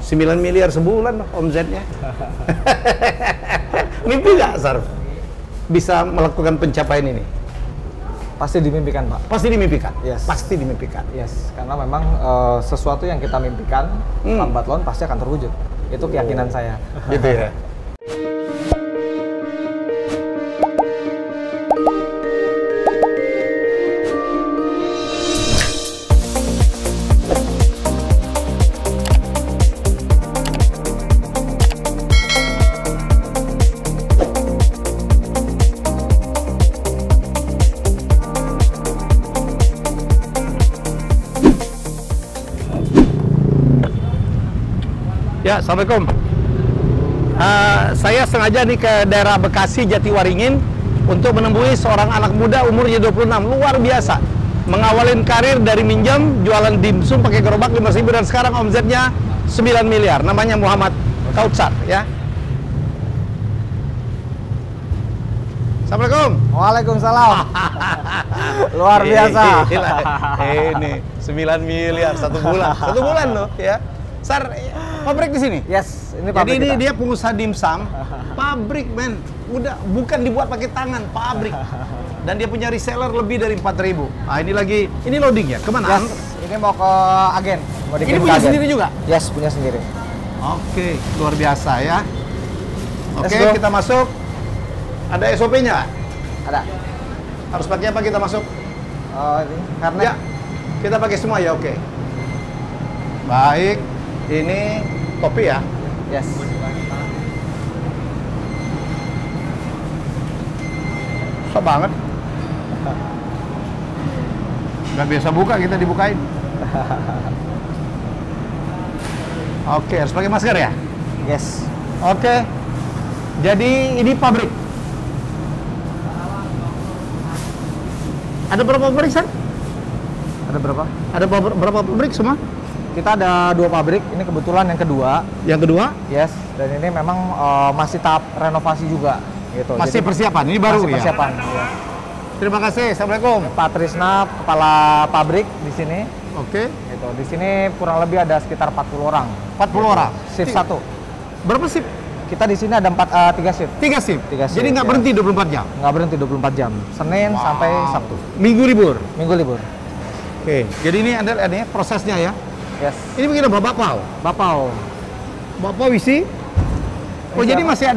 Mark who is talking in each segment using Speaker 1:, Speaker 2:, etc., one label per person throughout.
Speaker 1: 9 miliar sebulan loh omsetnya. Mimpi nggak, Sarf? Bisa melakukan pencapaian ini?
Speaker 2: Pasti dimimpikan, Pak.
Speaker 1: Pasti dimimpikan?
Speaker 2: Yes.
Speaker 1: Pasti dimimpikan?
Speaker 2: Yes, karena memang sesuatu yang kita mimpikan, lambat laun pasti akan terwujud. Itu keyakinan saya.
Speaker 1: Gitu ya? Ya, Assalamualaikum. Saya sengaja nih ke daerah Bekasi, Jatiwaringin untuk menemui seorang anak muda umurnya 26, luar biasa. Mengawalin karir dari minjam, jualan dimsum pakai gerobak 5.000 dan sekarang omsetnya 9 miliar. Namanya Muhammad Kautsar, ya. Assalamualaikum.
Speaker 2: Waalaikumsalam. Luar biasa.
Speaker 1: Ini 9 miliar satu bulan. Satu bulan loh, ya. Sar, pabrik di sini?
Speaker 2: Yes, ini pabrik.
Speaker 1: Jadi ini
Speaker 2: kita.
Speaker 1: dia pengusaha dimsum, pabrik men, udah bukan dibuat pakai tangan, pabrik. Dan dia punya reseller lebih dari 4.000. Nah ini lagi, ini loading ya, kemana?
Speaker 2: Yes, ini mau ke agen. Mau
Speaker 1: Ini
Speaker 2: dikirim
Speaker 1: punya
Speaker 2: ke agen.
Speaker 1: sendiri juga?
Speaker 2: Yes, punya sendiri.
Speaker 1: Oke, luar biasa ya. Oke,
Speaker 2: Let's go.
Speaker 1: kita masuk. Ada SOP-nya?
Speaker 2: Ada.
Speaker 1: Harus pakai apa kita masuk?
Speaker 2: Ini karena
Speaker 1: Ya, kita pakai semua ya, oke. Baik, ini topi ya.
Speaker 2: yes.
Speaker 1: Susah banget. Nggak biasa buka, kita dibukain. Oke, harus pakai masker ya?
Speaker 2: Yes.
Speaker 1: Oke. Jadi ini pabrik. Ada berapa pabrik, San?
Speaker 2: Ada berapa?
Speaker 1: Ada berapa pabrik semua?
Speaker 2: Kita ada 2 pabrik. Ini kebetulan yang kedua.
Speaker 1: Yang kedua?
Speaker 2: Yes. Dan ini memang masih tahap renovasi juga. Gitu.
Speaker 1: Masih
Speaker 2: Jadi,
Speaker 1: persiapan, ini baru
Speaker 2: masih
Speaker 1: ya?
Speaker 2: persiapan. Ya.
Speaker 1: Terima kasih, Assalamualaikum.
Speaker 2: Pak Trisna, kepala pabrik di sini.
Speaker 1: Oke.
Speaker 2: Gitu. Di sini kurang lebih ada sekitar 40 orang.
Speaker 1: 40 orang?
Speaker 2: Shift 1.
Speaker 1: Berapa shift?
Speaker 2: Kita di sini ada 3 shift.
Speaker 1: 3 shift?
Speaker 2: 3 shift,
Speaker 1: Jadi nggak
Speaker 2: ya.
Speaker 1: berhenti 24 jam?
Speaker 2: Nggak berhenti 24 jam. Senin sampai Sabtu.
Speaker 1: Minggu libur?
Speaker 2: Minggu libur.
Speaker 1: Oke. Jadi ini ada prosesnya ya?
Speaker 2: Yes.
Speaker 1: Ini begini apa? Bapau?
Speaker 2: Bapau.
Speaker 1: Bapau isi? Oh jadi masih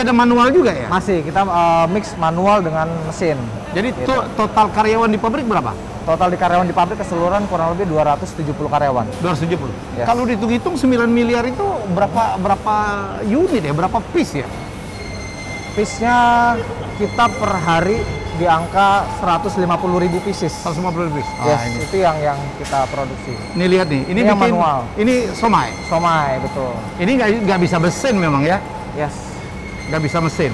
Speaker 1: ada manual juga ya?
Speaker 2: Masih, kita mix manual dengan mesin.
Speaker 1: Jadi
Speaker 2: Gitu.
Speaker 1: total karyawan di pabrik berapa?
Speaker 2: Total di karyawan di pabrik keseluruhan kurang lebih 270 karyawan.
Speaker 1: 270.
Speaker 2: Yes.
Speaker 1: Kalau dihitung-hitung 9 miliar itu berapa unit ya? Berapa piece ya?
Speaker 2: Piece-nya kita per hari di angka 150.000 pieces.
Speaker 1: 150 piece.
Speaker 2: Yes,
Speaker 1: ini.
Speaker 2: itu yang kita produksi.
Speaker 1: Ini lihat nih, ini
Speaker 2: yang
Speaker 1: bikin,
Speaker 2: manual.
Speaker 1: ini somai.
Speaker 2: Somai, betul.
Speaker 1: Ini nggak bisa mesin memang ya?
Speaker 2: Yes.
Speaker 1: Nggak bisa mesin.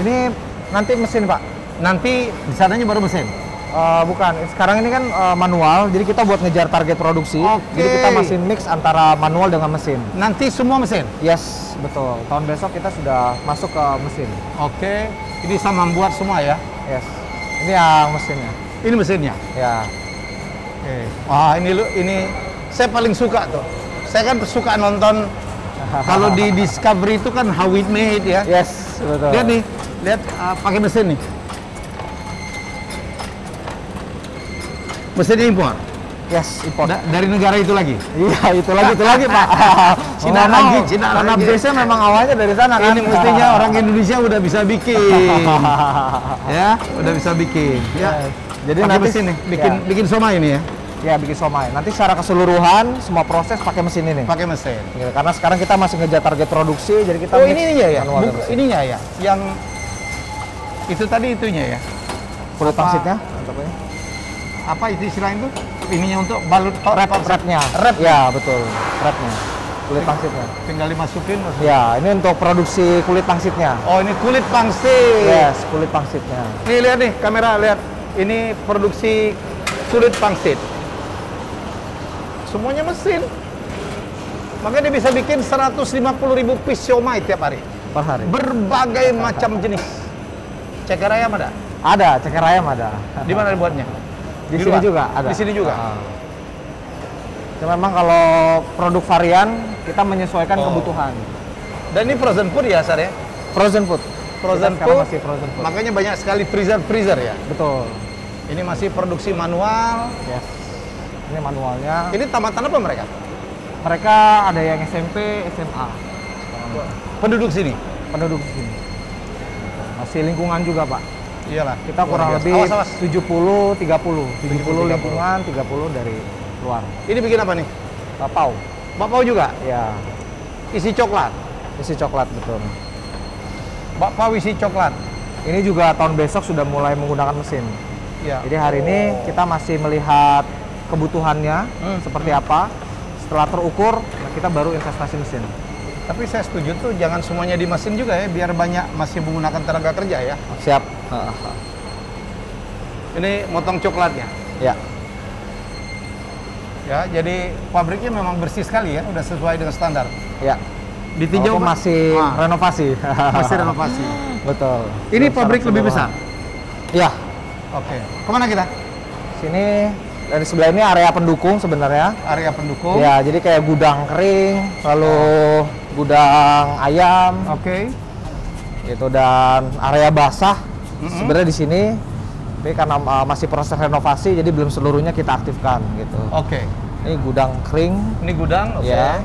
Speaker 2: Ini nanti mesin, Pak.
Speaker 1: Nanti di sananya baru mesin.
Speaker 2: Bukan, sekarang ini kan manual, jadi kita buat ngejar target produksi.
Speaker 1: Oke.
Speaker 2: Jadi kita masih mix antara manual dengan mesin.
Speaker 1: Nanti semua mesin.
Speaker 2: Yes, betul. Tahun besok kita sudah masuk ke mesin.
Speaker 1: Oke. Ini sama membuat semua ya?
Speaker 2: Yes. Ini yang mesinnya.
Speaker 1: Ini mesinnya.
Speaker 2: Ya.
Speaker 1: Oke. Wah ini saya paling suka tuh. Saya kan suka nonton kalau di Discovery itu kan how it made ya.
Speaker 2: Yes, betul.
Speaker 1: Lihat nih, lihat pakai mesin nih. Mesin impor.
Speaker 2: Yes, import.
Speaker 1: Dari negara itu lagi.
Speaker 2: Iya, itu lagi Pak.
Speaker 1: Cina lagi, Cina
Speaker 2: Karena
Speaker 1: lagi.
Speaker 2: base-nya memang awalnya dari sana kan.
Speaker 1: Ini mestinya orang Indonesia udah bisa bikin. Ya, udah bisa bikin. Ya.
Speaker 2: Jadi
Speaker 1: Pakai
Speaker 2: nanti
Speaker 1: mesin nih, bikin somai ini ya.
Speaker 2: Ya, bikin somai. Nanti secara keseluruhan semua proses pakai mesin ini.
Speaker 1: Pakai mesin.
Speaker 2: Gitu, karena sekarang kita masih ngejar target produksi, jadi kita
Speaker 1: Oh
Speaker 2: mix
Speaker 1: ininya ya,
Speaker 2: manual dan mesin.
Speaker 1: ininya ya, yang itu tadi itunya ya.
Speaker 2: Kulit
Speaker 1: Apa?
Speaker 2: pangsitnya,
Speaker 1: Apa itu istilahnya itu? Ininya untuk balut
Speaker 2: wrap-nya.
Speaker 1: Wrap.
Speaker 2: Ya, betul. Wrap-nya. Kulit pangsitnya.
Speaker 1: Tinggal dimasukin.
Speaker 2: Ya, ini untuk produksi kulit pangsitnya.
Speaker 1: Oh ini kulit pangsit.
Speaker 2: Yes, kulit pangsitnya.
Speaker 1: Nih lihat nih kamera lihat. Ini produksi kulit pangsit. Semuanya mesin. Makanya dia bisa bikin 150.000 piece siomay tiap hari.
Speaker 2: Per hari.
Speaker 1: Berbagai macam jenis. Ceker ayam ada?
Speaker 2: Ada, ceker ayam ada.
Speaker 1: Di mana dibuatnya?
Speaker 2: Di
Speaker 1: Di
Speaker 2: sini
Speaker 1: luar?
Speaker 2: juga ada.
Speaker 1: Di sini juga?
Speaker 2: Cuma memang kalau produk varian kita menyesuaikan kebutuhan.
Speaker 1: Dan ini frozen food ya, Sar ya?
Speaker 2: Frozen food.
Speaker 1: Frozen
Speaker 2: Kita
Speaker 1: food.
Speaker 2: masih frozen food.
Speaker 1: Makanya banyak sekali freezer ya.
Speaker 2: Betul.
Speaker 1: Ini masih produksi manual.
Speaker 2: Yes. Ini manualnya.
Speaker 1: Ini tamatan apa mereka?
Speaker 2: Mereka ada yang SMP, SMA.
Speaker 1: Penduduk sini.
Speaker 2: Penduduk sini. Masih lingkungan juga, Pak.
Speaker 1: Iyalah.
Speaker 2: Kita kurang
Speaker 1: luar biasa.
Speaker 2: lebih
Speaker 1: Awas, awas.
Speaker 2: 70-30. 70
Speaker 1: 30.
Speaker 2: lingkungan, 30 dari luar.
Speaker 1: Ini bikin apa nih?
Speaker 2: Tapau.
Speaker 1: Bakpao juga?
Speaker 2: Ya,
Speaker 1: Isi coklat.
Speaker 2: isi coklat betul.
Speaker 1: Bakpao isi coklat.
Speaker 2: Ini juga tahun besok sudah mulai menggunakan mesin.
Speaker 1: Ya.
Speaker 2: Jadi hari ini kita masih melihat kebutuhannya seperti apa. Setelah terukur, nah kita baru investasi mesin.
Speaker 1: Tapi saya setuju tuh jangan semuanya di mesin juga ya, biar banyak masih menggunakan tenaga kerja ya.
Speaker 2: Siap.
Speaker 1: Ini motong coklatnya.
Speaker 2: Ya,
Speaker 1: Ya, jadi pabriknya memang bersih sekali ya, udah sesuai dengan standar.
Speaker 2: ya.
Speaker 1: Ditinjau
Speaker 2: Walaupun
Speaker 1: Pak?
Speaker 2: masih renovasi.
Speaker 1: Masih renovasi.
Speaker 2: Betul.
Speaker 1: Ini
Speaker 2: Belum
Speaker 1: pabrik
Speaker 2: secara
Speaker 1: lebih besar.
Speaker 2: keseluruhan. Ya,
Speaker 1: Oke. Kemana kita?
Speaker 2: sini dari sebelah ini area pendukung sebenarnya.
Speaker 1: Area pendukung.
Speaker 2: Ya, jadi kayak gudang kering, lalu gudang ayam,
Speaker 1: Oke.
Speaker 2: gitu, dan area basah sebenarnya di sini. Tapi karena masih proses renovasi, jadi belum seluruhnya kita aktifkan gitu.
Speaker 1: Oke.
Speaker 2: Ini gudang kering,
Speaker 1: Ini gudang, oke.
Speaker 2: ya.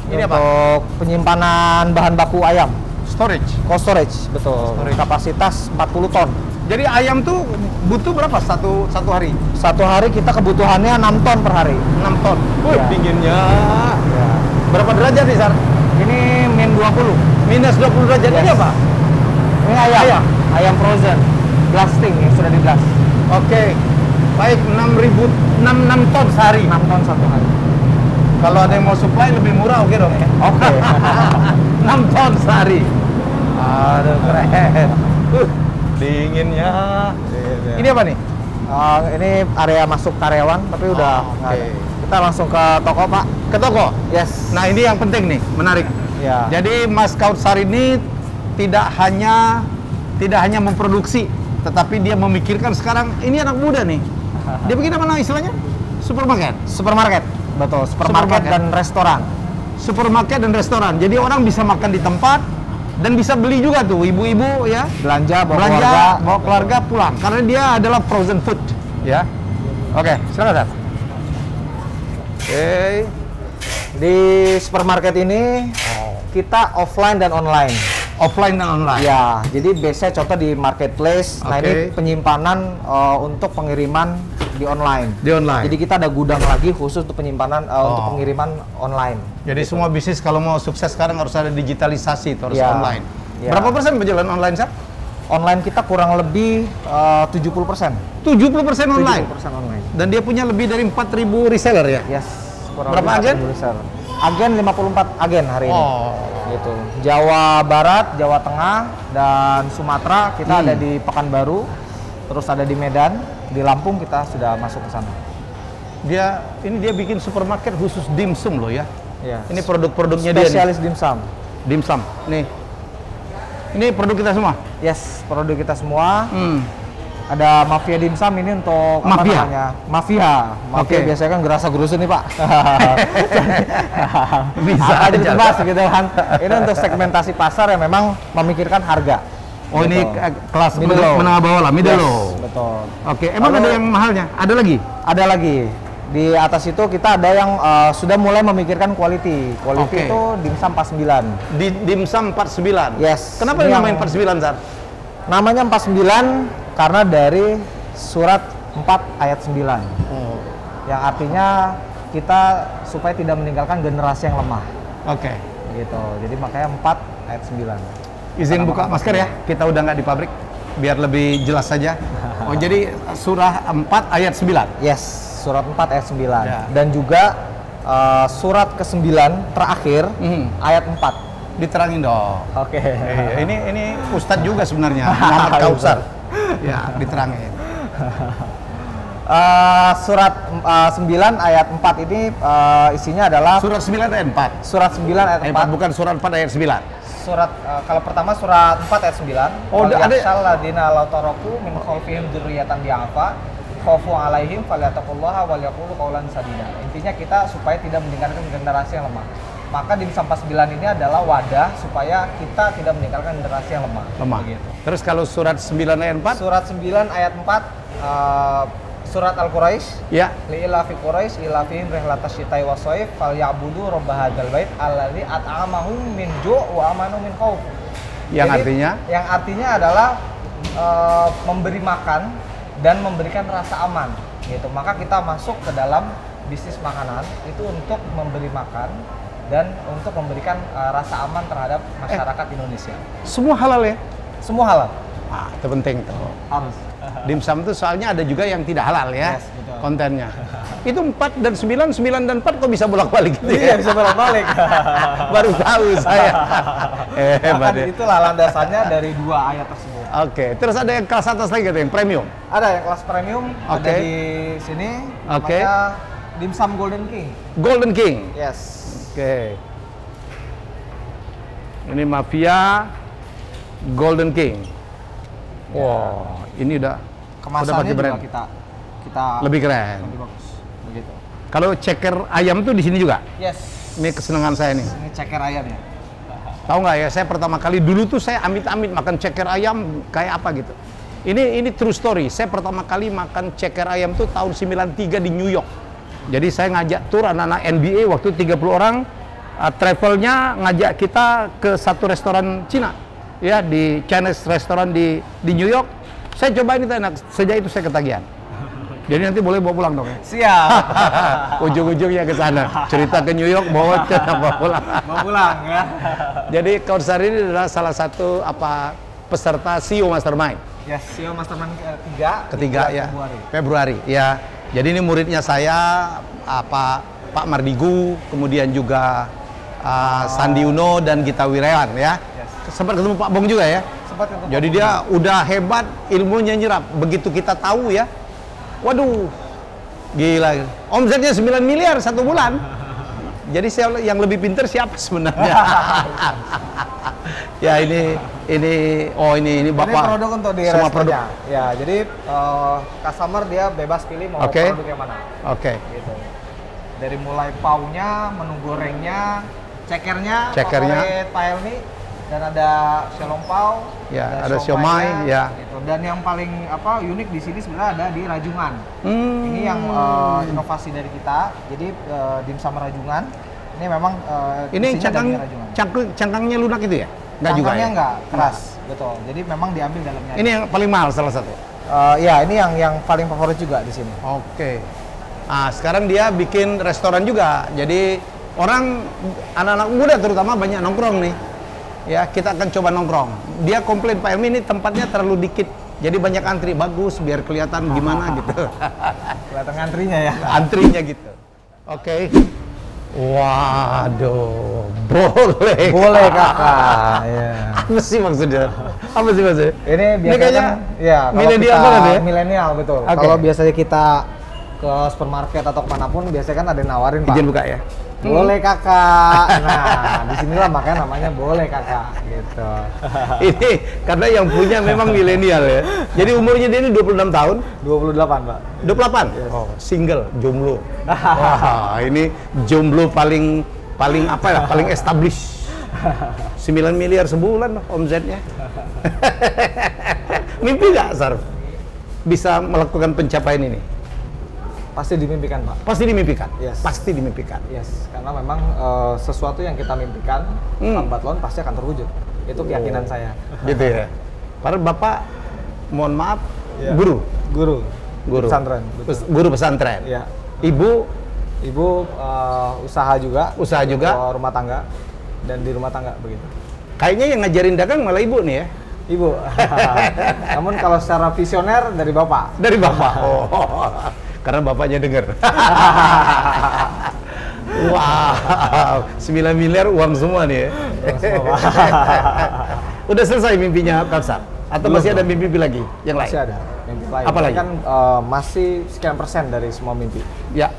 Speaker 1: Ini apa?
Speaker 2: Untuk penyimpanan bahan baku ayam,
Speaker 1: Storage.
Speaker 2: cold storage, betul.
Speaker 1: Storage.
Speaker 2: Kapasitas 40 ton.
Speaker 1: Jadi ayam tuh butuh berapa satu hari?
Speaker 2: Satu hari kita kebutuhannya 6 ton per hari.
Speaker 1: 6 ton. Wih,
Speaker 2: Ya.
Speaker 1: dinginnya.
Speaker 2: Ya.
Speaker 1: Berapa derajat nih, Sar?
Speaker 2: Ini min 20.
Speaker 1: Minus 20 derajat. Ini
Speaker 2: Yes.
Speaker 1: apa?
Speaker 2: Ini ayam,
Speaker 1: Ayam.
Speaker 2: ayam frozen, blasting yang sudah di blast.
Speaker 1: Oke. Baik, 6 ton sehari.
Speaker 2: 6 ton satu hari.
Speaker 1: Kalau ada yang mau supply lebih murah, oke dong ya?
Speaker 2: Oke.
Speaker 1: 6 ton sehari. Aduh, keren. Dinginnya. Ini apa nih?
Speaker 2: Ini area masuk karyawan, tapi udah nggak
Speaker 1: oke.
Speaker 2: ada. Kita langsung ke toko, Pak.
Speaker 1: Ke toko?
Speaker 2: Yes.
Speaker 1: Nah, ini yang penting nih, menarik.
Speaker 2: Ya.
Speaker 1: Jadi Mas Kautsar ini tidak hanya memproduksi, tetapi dia memikirkan sekarang ini anak muda nih. Dia bikin apa namanya istilahnya? Supermarket.
Speaker 2: Supermarket. Betul, supermarket
Speaker 1: Supermarket.
Speaker 2: dan restoran.
Speaker 1: Supermarket dan restoran. Jadi orang bisa makan di tempat dan bisa beli juga tuh ibu-ibu ya.
Speaker 2: Belanja bawa
Speaker 1: Belanja,
Speaker 2: keluarga.
Speaker 1: bawa keluarga pulang karena dia adalah frozen food ya. Oke, silakan, Sar. Oke.
Speaker 2: Di supermarket ini kita offline dan online.
Speaker 1: Offline dan online.
Speaker 2: Ya, jadi biasanya contoh di marketplace. Nah,
Speaker 1: Oke.
Speaker 2: ini penyimpanan untuk pengiriman di online.
Speaker 1: Di online.
Speaker 2: Jadi kita ada gudang lagi khusus untuk penyimpanan untuk pengiriman online.
Speaker 1: Jadi semua bisnis kalau mau sukses sekarang harus ada digitalisasi, itu harus
Speaker 2: Ya.
Speaker 1: online.
Speaker 2: Ya.
Speaker 1: Berapa persen penjualan online, Sar?
Speaker 2: Online kita kurang lebih 70%.
Speaker 1: 70% online.
Speaker 2: 70% online.
Speaker 1: Dan dia punya lebih dari 4.000 reseller ya?
Speaker 2: Yes. kurang
Speaker 1: Berapa
Speaker 2: lebih
Speaker 1: agen?
Speaker 2: 40 besar. Agen 54 agen hari ini.
Speaker 1: Oh.
Speaker 2: Gitu. Jawa Barat, Jawa Tengah, dan Sumatera kita ada di Pekanbaru, terus ada di Medan, di Lampung kita sudah masuk ke sana.
Speaker 1: Ini dia bikin supermarket khusus dimsum loh ya.
Speaker 2: Ya.
Speaker 1: Ini produk-produknya dia nih.
Speaker 2: Spesialis dimsum.
Speaker 1: Dimsum. Nih. Ini produk kita semua.
Speaker 2: Yes, produk kita semua.
Speaker 1: Hmm.
Speaker 2: Ada Mafia Dimsum ini untuk apa
Speaker 1: Mafia?
Speaker 2: namanya? Mafia. Mafia
Speaker 1: Oke.
Speaker 2: biasanya kan gerasa gerusu nih, Pak.
Speaker 1: Bisa
Speaker 2: Apa aja
Speaker 1: aja.
Speaker 2: ditebas gitu kan. Ini untuk segmentasi pasar yang memang memikirkan harga.
Speaker 1: Oh,
Speaker 2: Gitu.
Speaker 1: ini kelas
Speaker 2: Middle low.
Speaker 1: menengah bawah lah, middle
Speaker 2: Yes,
Speaker 1: low.
Speaker 2: betul.
Speaker 1: Oke, emang
Speaker 2: Lalu-
Speaker 1: ada yang mahalnya? Ada lagi?
Speaker 2: Ada lagi. Di atas itu kita ada yang sudah mulai memikirkan quality. Quality
Speaker 1: Oke.
Speaker 2: itu dimsum 49.
Speaker 1: Di dimsum 49.
Speaker 2: Yes.
Speaker 1: Kenapa
Speaker 2: Ini
Speaker 1: dinamain
Speaker 2: yang-
Speaker 1: 49, Sar?
Speaker 2: Namanya 49 karena dari surat 4 ayat 9.
Speaker 1: Oh.
Speaker 2: Yang artinya kita supaya tidak meninggalkan generasi yang lemah.
Speaker 1: Oke.
Speaker 2: Gitu. Jadi makanya 4 ayat 9.
Speaker 1: Izin
Speaker 2: Karena
Speaker 1: buka
Speaker 2: makan
Speaker 1: masker ya. Kita udah nggak di pabrik. Biar lebih jelas saja. Oh, jadi surah 4 ayat 9.
Speaker 2: Yes, surat 4 ayat 9.
Speaker 1: Ya.
Speaker 2: Dan juga surat ke-9 terakhir ayat 4.
Speaker 1: Diterangin dong.
Speaker 2: Oke.
Speaker 1: Ini Ustadz juga sebenarnya, Muhammad Kautsar. Ya, diterangin.
Speaker 2: Surat 9 ayat 4 ini isinya adalah
Speaker 1: Surat 9 ayat 4.
Speaker 2: surat 9 ayat 4.
Speaker 1: Bukan surat 4 ayat 9.
Speaker 2: Surat kalau pertama surat 4 ayat 9.
Speaker 1: Oh, ada-
Speaker 2: Ladina lautoroku min khalfihim dzurriyyatan di'afa khaufu alaihim falyattaqullaha wal yaqulu qawlan sadida. Intinya kita supaya tidak meninggalkan generasi yang lemah. Maka Dimsum 49 ini adalah wadah supaya kita tidak meninggalkan generasi yang lemah.
Speaker 1: Begitu. Terus kalau surat 9 ayat 4?
Speaker 2: Surat 9 ayat 4 surat Al-Quraisy.
Speaker 1: Ya.
Speaker 2: Li'ila fi Quraisy ila fihim rihlatas syita'i was-shaif falyabudu rabb hadzal bait alladzi at'amahum min ju' wa amanu min khauf.
Speaker 1: Yang
Speaker 2: artinya adalah memberi makan dan memberikan rasa aman gitu. Maka kita masuk ke dalam bisnis makanan itu untuk memberi makan dan untuk memberikan rasa aman terhadap masyarakat Indonesia.
Speaker 1: Semua halal ya?
Speaker 2: Semua halal.
Speaker 1: Ah, itu penting tuh.
Speaker 2: Harus.
Speaker 1: Dimsum itu soalnya ada juga yang tidak halal ya,
Speaker 2: yes, betul.
Speaker 1: kontennya. Itu 4 dan 9, 9 dan 4 kok bisa bolak-balik gitu
Speaker 2: Iya,
Speaker 1: ya?
Speaker 2: bisa bolak-balik.
Speaker 1: Baru tahu saya. Hebat ya.
Speaker 2: Itulah landasannya dari 2 ayat tersebut.
Speaker 1: Oke, terus ada yang kelas atas lagi gitu, yang premium.
Speaker 2: Ada yang kelas premium, ada di sini. Namanya Dimsum Golden King.
Speaker 1: Golden King.
Speaker 2: Yes.
Speaker 1: Oke. Ini Mafia Golden King. Wow, ini udah
Speaker 2: kemasannya
Speaker 1: pakai brand.
Speaker 2: juga kita
Speaker 1: lebih keren.
Speaker 2: lebih bagus. Begitu.
Speaker 1: Kalau ceker ayam tuh di sini juga.
Speaker 2: Yes.
Speaker 1: Ini kesenangan saya nih.
Speaker 2: Ini ceker ayam ya.
Speaker 1: Tahu nggak ya, saya pertama kali dulu tuh saya amit-amit makan ceker ayam kayak apa gitu. Ini true story. Saya pertama kali makan ceker ayam tuh tahun 93 di New York. Jadi saya ngajak tur anak-anak NBA waktu 30 orang, travelnya ngajak kita ke satu restoran Cina. Ya, di Chinese restoran di New York. Saya cobain itu enak. Sejak itu saya ketagihan. Jadi nanti boleh bawa pulang dong ya?
Speaker 2: Siap.
Speaker 1: Ujung-ujungnya ke sana. Cerita ke New York, bawa pulang.
Speaker 2: Bawa pulang ya.
Speaker 1: Jadi Coach Sar ini adalah salah satu peserta CEO Mastermind.
Speaker 2: Ya, CEO Mastermind
Speaker 1: ketiga ya. Februari. Ya. Jadi ini muridnya saya, Pak Mardigu, kemudian juga Sandi Uno dan Gita Wirawan ya. Sempat ketemu Pak Bong juga ya.
Speaker 2: Sempat ketemu.
Speaker 1: Jadi dia udah hebat, ilmunya nyerap. Begitu kita tahu ya, waduh, gila. Omsetnya 9 miliar 1 bulan. Jadi saya yang lebih pintar siapa sebenarnya? Ya ini Bapak.
Speaker 2: Ini produk untuk di
Speaker 1: semua
Speaker 2: restonya.
Speaker 1: produk.
Speaker 2: Ya, jadi customer dia bebas pilih mau produk yang mana.
Speaker 1: Oke.
Speaker 2: Gitu. Dari mulai paunya, menu gorengnya, cekernya, favorit Pak Helmi, dan ada xiaolongbao,
Speaker 1: ya, ada siomay, ya.
Speaker 2: Gitu. Dan yang paling unik di sini sebenarnya ada di rajungan. Ini yang inovasi dari kita. Jadi dimsum rajungan. Ini memang
Speaker 1: ini cangkangnya lunak itu ya? Enggak juga ya?
Speaker 2: Enggak, keras. Betul. Jadi memang diambil dalamnya.
Speaker 1: Ini yang paling mahal salah satu.
Speaker 2: Ya, ini yang paling favorit juga di sini.
Speaker 1: Oke. Nah, sekarang dia bikin restoran juga. Jadi orang anak-anak muda terutama banyak nongkrong nih. Ya, kita akan coba nongkrong. Dia komplain Pak Helmi ini tempatnya terlalu dikit. Jadi banyak antri, bagus biar kelihatan gimana gitu.
Speaker 2: Kelihatan antrinya ya.
Speaker 1: Antrinya gitu. Oke. Waduh, boleh.
Speaker 2: Boleh Kakak. Ya.
Speaker 1: Apa sih maksudnya?
Speaker 2: Ini biasanya
Speaker 1: kayaknya
Speaker 2: ya,
Speaker 1: milenial banget ya.
Speaker 2: Milenial betul.
Speaker 1: Okay.
Speaker 2: Kalau biasanya kita ke supermarket atau kemanapun biasanya kan ada yang nawarin Pak.
Speaker 1: Izin buka ya.
Speaker 2: Boleh Kakak. Nah, disinilah makanya namanya boleh Kakak gitu.
Speaker 1: Ini karena yang punya memang milenial ya. Jadi umurnya dia ini 26 tahun.
Speaker 2: 28 Pak.
Speaker 1: 28? Yes. Oh, single, jomblo. Wah, ini jomblo paling paling established. 9 miliar sebulan loh omsetnya. Mimpi nggak, Sarf? Bisa melakukan pencapaian ini?
Speaker 2: Pasti dimimpikan, Pak.
Speaker 1: Pasti dimimpikan?
Speaker 2: Yes.
Speaker 1: Pasti dimimpikan?
Speaker 2: Yes, karena memang sesuatu yang kita mimpikan, lambat laun pasti akan terwujud. Itu keyakinan saya.
Speaker 1: Gitu ya? Padahal Bapak, mohon maaf, guru?
Speaker 2: Guru. Pesantren.
Speaker 1: Guru pesantren?
Speaker 2: Iya.
Speaker 1: Ibu
Speaker 2: usaha juga.
Speaker 1: Usaha juga?
Speaker 2: Rumah tangga. Dan di rumah tangga, begitu.
Speaker 1: Kayaknya yang ngajarin dagang malah ibu nih ya?
Speaker 2: Ibu. Namun kalau secara visioner dari Bapak.
Speaker 1: Dari Bapak? Oh. Karena bapaknya dengar. Wow, 9 miliar uang semua nih ya. Udah selesai mimpinya Kapsar? Atau
Speaker 2: belum,
Speaker 1: masih ada mimpi lagi yang lain?
Speaker 2: Masih ada mimpi lain.
Speaker 1: Apa lagi?
Speaker 2: Kan masih sekian persen dari semua mimpi.
Speaker 1: Ya.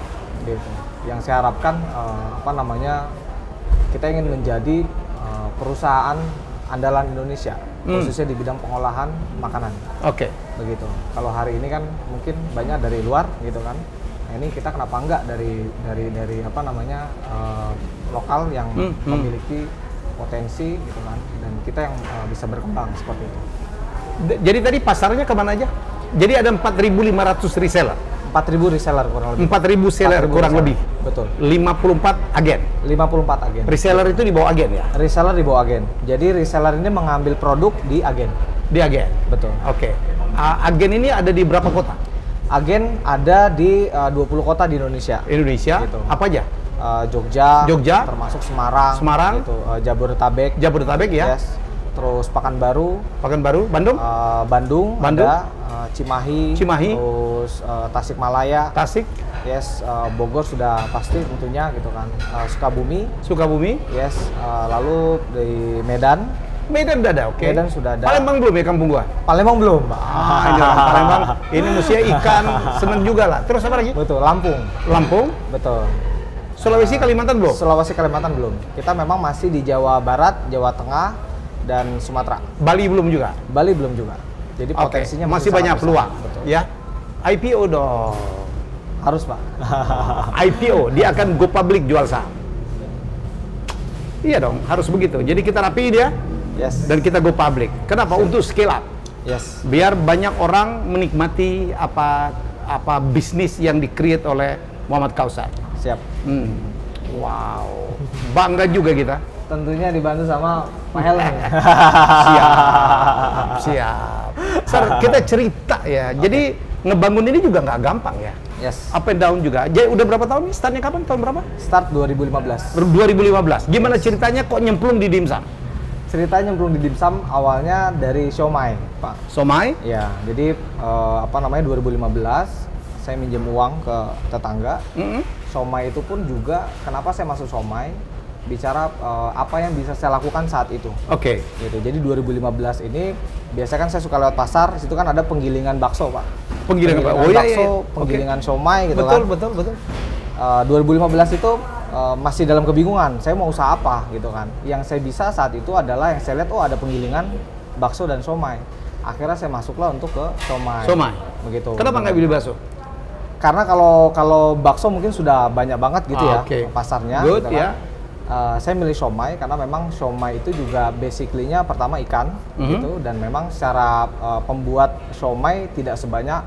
Speaker 2: Gitu. Yang saya harapkan kita ingin menjadi perusahaan andalan Indonesia, khususnya di bidang pengolahan makanan.
Speaker 1: Oke.
Speaker 2: Begitu. Kalau hari ini kan mungkin banyak dari luar gitu kan. Nah, ini kita kenapa enggak dari apa namanya lokal yang memiliki potensi gitu kan, dan kita yang bisa berkembang seperti itu.
Speaker 1: Jadi tadi pasarnya kemana aja? Jadi ada 4.500 reseller.
Speaker 2: 4.000 reseller kurang lebih.
Speaker 1: 4.000 seller
Speaker 2: 4.000
Speaker 1: kurang
Speaker 2: reseller.
Speaker 1: lebih.
Speaker 2: Betul.
Speaker 1: 54 agen.
Speaker 2: 54 agen.
Speaker 1: Reseller itu di bawah agen ya?
Speaker 2: Reseller di bawah agen. Jadi reseller ini mengambil produk di agen.
Speaker 1: Di agen.
Speaker 2: Betul.
Speaker 1: Oke. Agen ini ada di berapa kota?
Speaker 2: Agen ada di 20 kota di Indonesia.
Speaker 1: Indonesia.
Speaker 2: Gitu.
Speaker 1: Apa aja?
Speaker 2: Jogja, termasuk Semarang, gitu,
Speaker 1: Jabodetabek ya.
Speaker 2: Yes. Terus Pekanbaru,
Speaker 1: Bandung,
Speaker 2: Bandung, ada Cimahi, terus Tasikmalaya, yes, Bogor sudah pasti tentunya gitu kan, Sukabumi, yes, lalu di Medan
Speaker 1: udah ada, oke.
Speaker 2: Medan sudah ada.
Speaker 1: Palembang belum ya kampung gua?
Speaker 2: Palembang belum,
Speaker 1: ini Palembang, ini mestinya ikan, seneng juga lah. Terus apa lagi?
Speaker 2: Betul, Lampung, betul.
Speaker 1: Sulawesi, Kalimantan belum?
Speaker 2: Sulawesi, Kalimantan belum. Kita memang masih di Jawa Barat, Jawa Tengah, dan Sumatera.
Speaker 1: Bali belum juga?
Speaker 2: Bali belum juga. Jadi potensinya
Speaker 1: masih banyak peluang.
Speaker 2: Betul.
Speaker 1: Ya. IPO dong.
Speaker 2: Harus, Pak.
Speaker 1: IPO, dia akan go public jual saham. Iya dong, harus begitu. Jadi kita rapiin dia,
Speaker 2: yes,
Speaker 1: dan kita go public. Kenapa? Untuk scale up.
Speaker 2: Yes.
Speaker 1: Biar banyak orang menikmati apa bisnis yang di-create oleh Muhammad Kausar.
Speaker 2: Siap.
Speaker 1: Wow. Bangga juga kita.
Speaker 2: Tentunya dibantu sama Pak Helmi.
Speaker 1: Siap. Sir, kita cerita ya. Jadi ngebangun ini juga nggak gampang ya.
Speaker 2: Yes.
Speaker 1: Up and down juga. Jadi udah berapa tahun nih? Startnya kapan? Tahun berapa?
Speaker 2: Start 2015.
Speaker 1: 2015. Gimana ceritanya kok nyemplung di dimsum?
Speaker 2: Ceritanya nyemplung di dimsum awalnya dari siomay, Pak.
Speaker 1: Siomay?
Speaker 2: Ya, jadi 2015 saya minjem uang ke tetangga. Siomay itu pun juga, kenapa saya masuk siomay? Bicara apa yang bisa saya lakukan saat itu.
Speaker 1: Oke.
Speaker 2: Gitu. Jadi 2015 ini biasanya kan saya suka lewat pasar, situ kan ada penggilingan bakso, Pak.
Speaker 1: Penggilingan bakso,
Speaker 2: iya. Penggilingan siomay gitu kan.
Speaker 1: Betul.
Speaker 2: 2015 itu masih dalam kebingungan, saya mau usaha apa gitu kan. Yang saya bisa saat itu adalah yang saya lihat, ada penggilingan bakso dan siomay. Akhirnya saya masuklah untuk ke siomay. Begitu.
Speaker 1: Kenapa nggak pilih bakso?
Speaker 2: Karena kalau bakso mungkin sudah banyak banget gitu ya pasarnya.
Speaker 1: Good,
Speaker 2: gitu kan.
Speaker 1: ya.
Speaker 2: Saya milih siomay karena memang siomay itu juga basically-nya pertama ikan gitu, dan memang secara pembuat siomay tidak sebanyak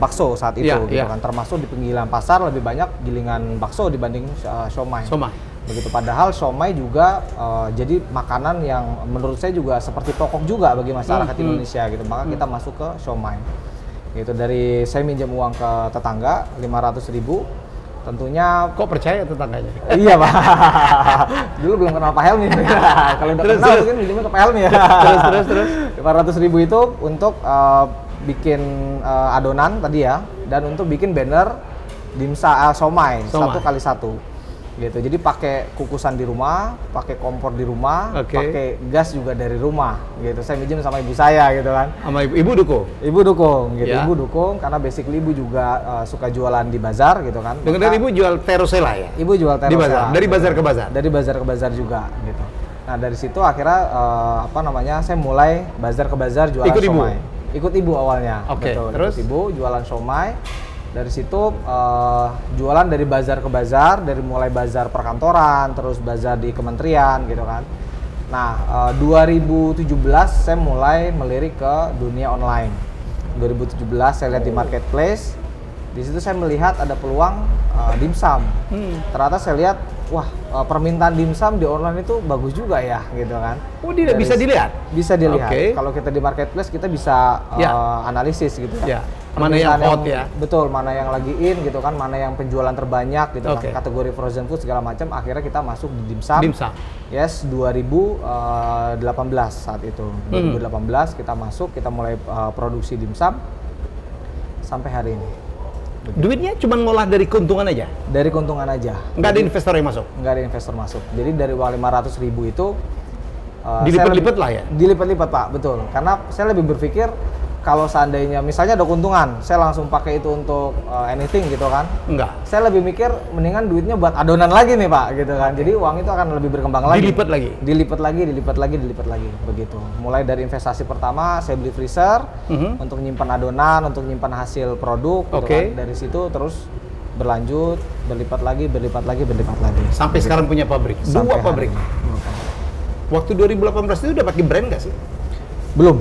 Speaker 2: bakso saat itu gitu kan. Termasuk di penggilingan pasar lebih banyak gilingan bakso dibanding siomay. Begitu, padahal siomay juga jadi makanan yang menurut saya juga seperti pokok juga bagi masyarakat Indonesia gitu. Maka kita masuk ke siomay. Gitu, dari saya minjem uang ke tetangga 500.000. Tentunya
Speaker 1: kok percaya tetangganya?
Speaker 2: Iya, Pak. Dulu belum kenal Pak Helmi. Kalau udah kenal mungkin minjemnya ke Pak Helmi ya. Terus 500.000 itu untuk bikin adonan tadi ya, dan untuk bikin banner siomay 1x1 gitu. Jadi pakai kukusan di rumah, pakai kompor di rumah, pakai gas juga dari rumah gitu. Saya minjem sama ibu saya gitu kan.
Speaker 1: Sama ibu dukung?
Speaker 2: Ibu dukung gitu. Ibu dukung karena basically ibu juga suka jualan di bazar gitu kan.
Speaker 1: Dengan ibu jual terosela ya?
Speaker 2: Ibu jual terosela.
Speaker 1: Di bazar? Dari bazar ke bazar?
Speaker 2: Dari bazar ke bazar juga gitu. Nah, dari situ akhirnya saya mulai bazar ke bazar jualan siomay. Ikut ibu awalnya. Betul.
Speaker 1: Terus?
Speaker 2: Ikut ibu jualan siomay. Dari situ jualan dari bazar ke bazar, dari mulai bazar perkantoran, terus bazar di kementerian gitu kan. Nah, 2017 saya mulai melirik ke dunia online. 2017 saya lihat di marketplace. Di situ saya melihat ada peluang dimsum. Ternyata saya lihat, wah, permintaan dimsum di online itu bagus juga ya gitu kan.
Speaker 1: Oh, bisa dilihat?
Speaker 2: Bisa dilihat. Kalau kita di marketplace kita bisa analisis gitu ya.
Speaker 1: Mana yang hot ya?
Speaker 2: Betul, mana yang lagi in gitu kan, mana yang penjualan terbanyak gitu kan, kategori frozen food segala macam. Akhirnya kita masuk di dimsum. Yes, 2018 saat itu. 2018 kita masuk, kita mulai produksi dimsum sampai hari ini.
Speaker 1: Begitu. Duitnya cuma ngolah dari keuntungan aja?
Speaker 2: Dari keuntungan aja.
Speaker 1: Nggak ada investor yang masuk?
Speaker 2: Nggak ada investor masuk. Jadi dari uang 500.000 itu
Speaker 1: dilipat-lipat lah ya?
Speaker 2: Dilipat-lipat, Pak, betul. Karena saya lebih berpikir, kalau seandainya misalnya ada keuntungan, saya langsung pakai itu untuk anything gitu kan?
Speaker 1: Enggak.
Speaker 2: Saya lebih mikir mendingan duitnya buat adonan lagi nih Pak, gitu kan. Jadi uang itu akan lebih berkembang lagi.
Speaker 1: Dilipat lagi.
Speaker 2: Dilipat lagi, begitu. Mulai dari investasi pertama, saya beli freezer untuk nyimpan adonan, untuk nyimpan hasil produk, gitu kan. Dari situ terus berlanjut, berlipat lagi.
Speaker 1: Sampai
Speaker 2: begitu.
Speaker 1: sekarang punya pabrik. Dua pabrik. Waktu 2018 itu udah pakai brand nggak sih?
Speaker 2: Belum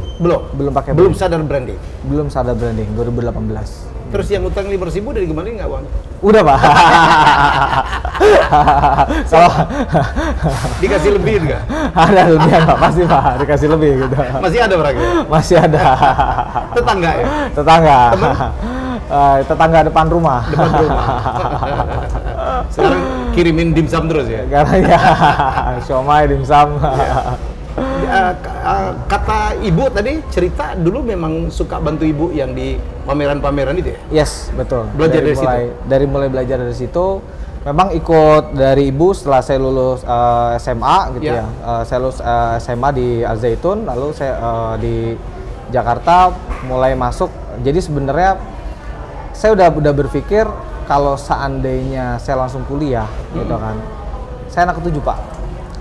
Speaker 2: pakai
Speaker 1: Belum sadar branding.
Speaker 2: Belum sadar branding 2018.
Speaker 1: Terus yang utang 500.000 dari kemarin nggak uang?
Speaker 2: Udah Pak. Kalau
Speaker 1: dikasih lebih nggak?
Speaker 2: ada lebihan Pak, pasti Pak, dikasih lebih gitu.
Speaker 1: Masih ada berarti?
Speaker 2: Masih ada.
Speaker 1: Tetangga ya?
Speaker 2: Tetangga. Tetangga depan rumah.
Speaker 1: Sekarang kirimin dimsum terus ya?
Speaker 2: Karena ya, siomay, dimsum.
Speaker 1: Kata ibu tadi cerita dulu memang suka bantu ibu yang di pameran-pameran itu ya?
Speaker 2: Yes, betul.
Speaker 1: Belajar dari situ?
Speaker 2: Dari mulai belajar dari situ, memang ikut dari ibu setelah saya lulus SMA gitu ya. Saya lulus SMA di Al Zaitun, lalu saya di Jakarta mulai masuk. Jadi sebenarnya saya udah berpikir kalau seandainya saya langsung kuliah gitu kan. Saya anak ketujuh Pak.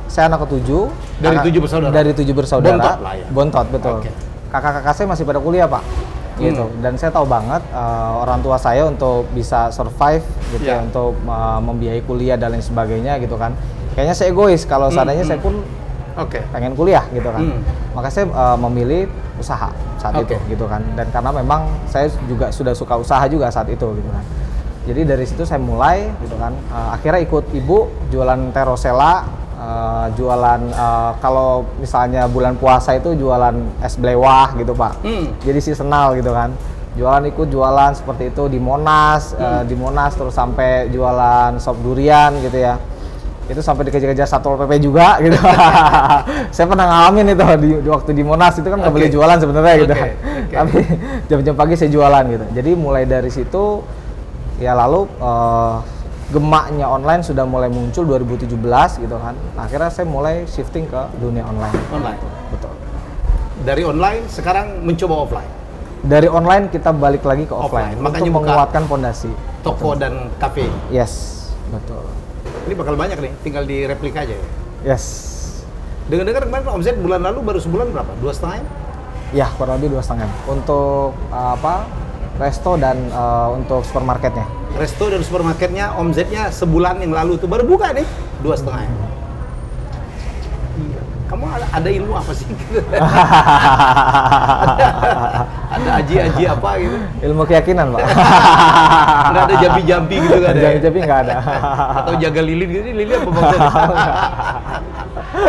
Speaker 2: Saya anak ketujuh.
Speaker 1: Dari 7 bersaudara?
Speaker 2: Dari 7 bersaudara.
Speaker 1: Bontot lah ya?
Speaker 2: Bontot, betul. Kakak-kakak saya masih pada kuliah Pak. Gitu. Dan saya tahu banget orang tua saya untuk bisa survive gitu ya, untuk membiayai kuliah dan lain sebagainya gitu kan. Kayaknya saya egois kalau seandainya saya pun pengen kuliah gitu kan. Maka saya memilih usaha saat itu gitu kan. Dan karena memang saya juga sudah suka usaha juga saat itu gitu kan. Jadi dari situ saya mulai gitu kan. Akhirnya ikut ibu jualan terosela, jualan kalau misalnya bulan puasa itu jualan es blewah gitu Pak. Jadi seasonal gitu kan. Ikut jualan seperti itu di Monas, terus sampai jualan sop durian gitu ya. Itu sampai dikejar-kejar Satpol PP juga gitu. Saya pernah ngalamin itu di waktu di Monas itu kan nggak boleh jualan sebenarnya gitu. Tapi jam-jam pagi saya jualan gitu. Jadi mulai dari situ ya lalu gemaknya online sudah mulai muncul 2017 gitu kan. Akhirnya saya mulai shifting ke dunia online. Betul.
Speaker 1: Dari online sekarang mencoba offline.
Speaker 2: Dari online kita balik lagi ke offline.
Speaker 1: Makanya
Speaker 2: untuk menguatkan fondasi
Speaker 1: toko dan kafe.
Speaker 2: Yes, betul.
Speaker 1: Ini bakal banyak nih, tinggal direplika aja ya.
Speaker 2: Yes.
Speaker 1: Dengar-dengar kemarin omset bulan lalu baru sebulan berapa? 2,5?
Speaker 2: Ya, kurang lebih 2,5. Untuk resto dan untuk supermarketnya.
Speaker 1: Resto dan supermarketnya omsetnya sebulan yang lalu tuh baru buka nih 2,5. Iya. Kamu ada ilmu apa sih? ada aji-aji apa gitu?
Speaker 2: Ilmu keyakinan Pak.
Speaker 1: Nggak ada jampi-jampi gitu kan?
Speaker 2: Jampi-jampi nggak ada.
Speaker 1: Atau jaga lilin gitu? Lilin apa maksudnya?